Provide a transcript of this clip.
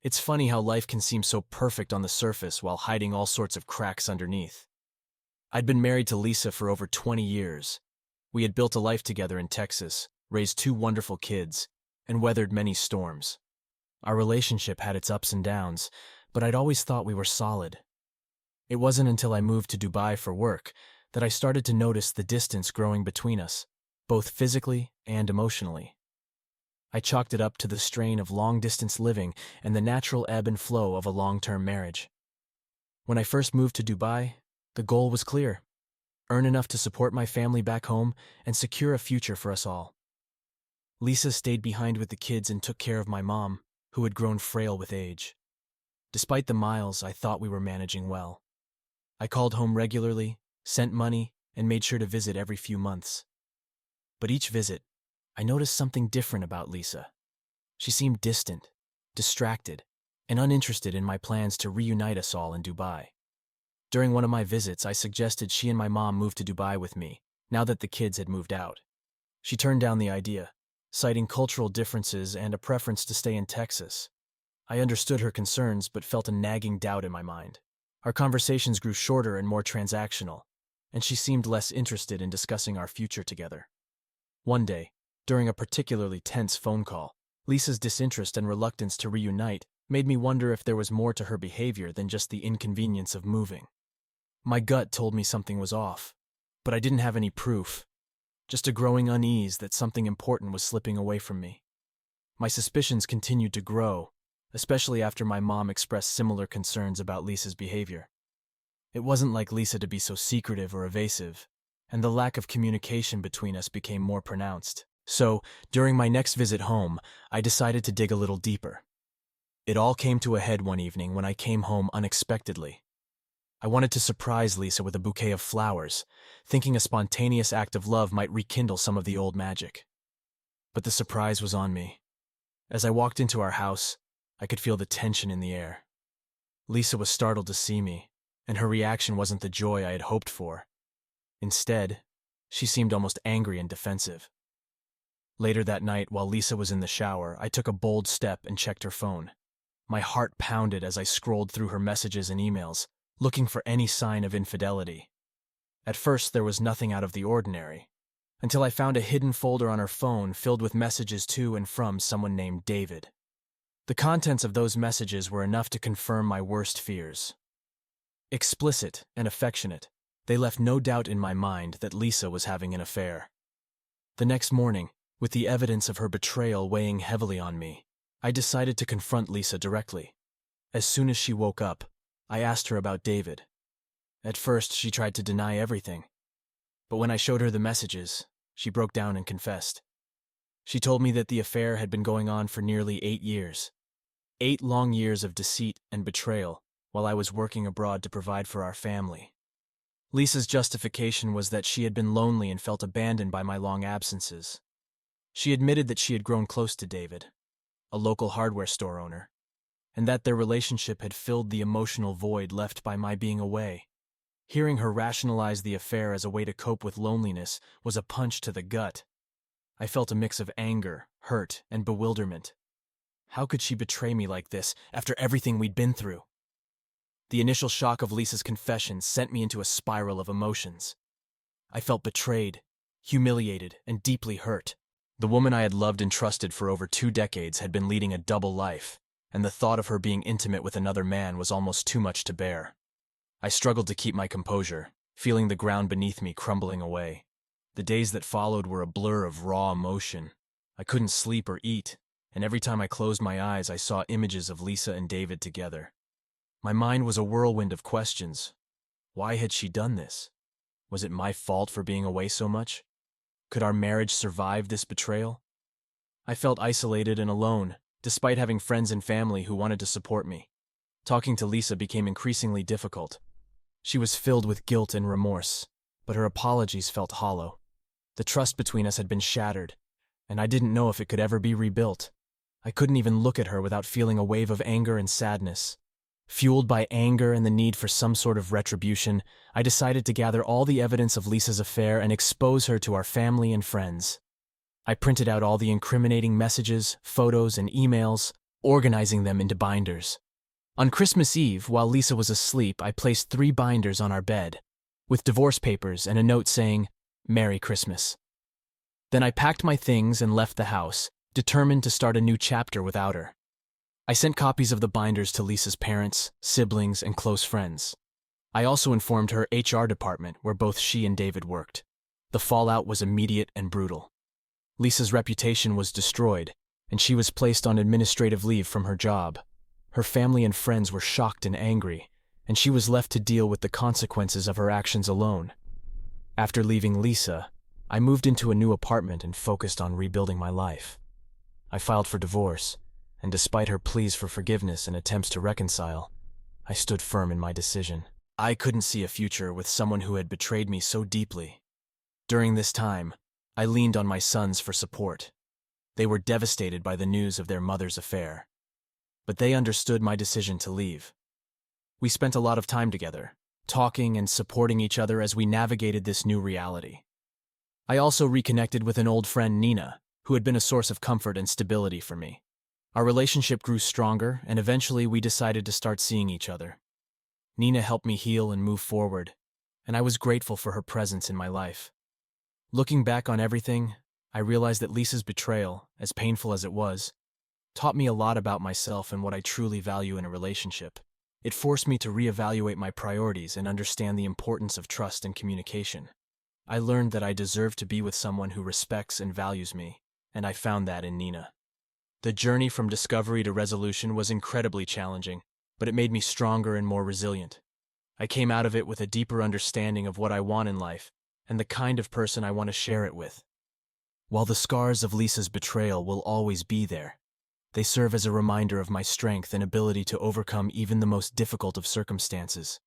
It's funny how life can seem so perfect on the surface while hiding all sorts of cracks underneath. I'd been married to Lisa for over 20 years. We had built a life together in Texas, raised two wonderful kids, and weathered many storms. Our relationship had its ups and downs, but I'd always thought we were solid. It wasn't until I moved to Dubai for work that I started to notice the distance growing between us, both physically and emotionally. I chalked it up to the strain of long-distance living and the natural ebb and flow of a long-term marriage. When I first moved to Dubai, the goal was clear: earn enough to support my family back home and secure a future for us all. Lisa stayed behind with the kids and took care of my mom, who had grown frail with age. Despite the miles, I thought we were managing well. I called home regularly, sent money, and made sure to visit every few months. But each visit, I noticed something different about Lisa. She seemed distant, distracted, and uninterested in my plans to reunite us all in Dubai. During one of my visits, I suggested she and my mom move to Dubai with me, now that the kids had moved out. She turned down the idea, citing cultural differences and a preference to stay in Texas. I understood her concerns but felt a nagging doubt in my mind. Our conversations grew shorter and more transactional, and she seemed less interested in discussing our future together. One day, during a particularly tense phone call, Lisa's disinterest and reluctance to reunite made me wonder if there was more to her behavior than just the inconvenience of moving. My gut told me something was off, but I didn't have any proof, just a growing unease that something important was slipping away from me. My suspicions continued to grow, especially after my mom expressed similar concerns about Lisa's behavior. It wasn't like Lisa to be so secretive or evasive, and the lack of communication between us became more pronounced. So, during my next visit home, I decided to dig a little deeper. It all came to a head one evening when I came home unexpectedly. I wanted to surprise Lisa with a bouquet of flowers, thinking a spontaneous act of love might rekindle some of the old magic. But the surprise was on me. As I walked into our house, I could feel the tension in the air. Lisa was startled to see me, and her reaction wasn't the joy I had hoped for. Instead, she seemed almost angry and defensive. Later that night, while Lisa was in the shower, I took a bold step and checked her phone. My heart pounded as I scrolled through her messages and emails, looking for any sign of infidelity. At first, there was nothing out of the ordinary, until I found a hidden folder on her phone filled with messages to and from someone named David. The contents of those messages were enough to confirm my worst fears. Explicit and affectionate, they left no doubt in my mind that Lisa was having an affair. The next morning, with the evidence of her betrayal weighing heavily on me, I decided to confront Lisa directly. As soon as she woke up, I asked her about David. At first, she tried to deny everything. But when I showed her the messages, she broke down and confessed. She told me that the affair had been going on for nearly 8 years. 8 long years of deceit and betrayal while I was working abroad to provide for our family. Lisa's justification was that she had been lonely and felt abandoned by my long absences. She admitted that she had grown close to David, a local hardware store owner, and that their relationship had filled the emotional void left by my being away. Hearing her rationalize the affair as a way to cope with loneliness was a punch to the gut. I felt a mix of anger, hurt, and bewilderment. How could she betray me like this after everything we'd been through? The initial shock of Lisa's confession sent me into a spiral of emotions. I felt betrayed, humiliated, and deeply hurt. The woman I had loved and trusted for over 2 decades had been leading a double life, and the thought of her being intimate with another man was almost too much to bear. I struggled to keep my composure, feeling the ground beneath me crumbling away. The days that followed were a blur of raw emotion. I couldn't sleep or eat, and every time I closed my eyes I saw images of Lisa and David together. My mind was a whirlwind of questions. Why had she done this? Was it my fault for being away so much? Could our marriage survive this betrayal? I felt isolated and alone, despite having friends and family who wanted to support me. Talking to Lisa became increasingly difficult. She was filled with guilt and remorse, but her apologies felt hollow. The trust between us had been shattered, and I didn't know if it could ever be rebuilt. I couldn't even look at her without feeling a wave of anger and sadness. Fueled by anger and the need for some sort of retribution, I decided to gather all the evidence of Lisa's affair and expose her to our family and friends. I printed out all the incriminating messages, photos, and emails, organizing them into binders. On Christmas Eve, while Lisa was asleep, I placed 3 binders on our bed, with divorce papers and a note saying, "Merry Christmas." Then I packed my things and left the house, determined to start a new chapter without her. I sent copies of the binders to Lisa's parents, siblings, and close friends. I also informed her HR department, where both she and David worked. The fallout was immediate and brutal. Lisa's reputation was destroyed, and she was placed on administrative leave from her job. Her family and friends were shocked and angry, and she was left to deal with the consequences of her actions alone. After leaving Lisa, I moved into a new apartment and focused on rebuilding my life. I filed for divorce, and despite her pleas for forgiveness and attempts to reconcile, I stood firm in my decision. I couldn't see a future with someone who had betrayed me so deeply. During this time, I leaned on my sons for support. They were devastated by the news of their mother's affair, but they understood my decision to leave. We spent a lot of time together, talking and supporting each other as we navigated this new reality. I also reconnected with an old friend, Nina, who had been a source of comfort and stability for me. Our relationship grew stronger, and eventually we decided to start seeing each other. Nina helped me heal and move forward, and I was grateful for her presence in my life. Looking back on everything, I realized that Lisa's betrayal, as painful as it was, taught me a lot about myself and what I truly value in a relationship. It forced me to reevaluate my priorities and understand the importance of trust and communication. I learned that I deserve to be with someone who respects and values me, and I found that in Nina. The journey from discovery to resolution was incredibly challenging, but it made me stronger and more resilient. I came out of it with a deeper understanding of what I want in life and the kind of person I want to share it with. While the scars of Lisa's betrayal will always be there, they serve as a reminder of my strength and ability to overcome even the most difficult of circumstances.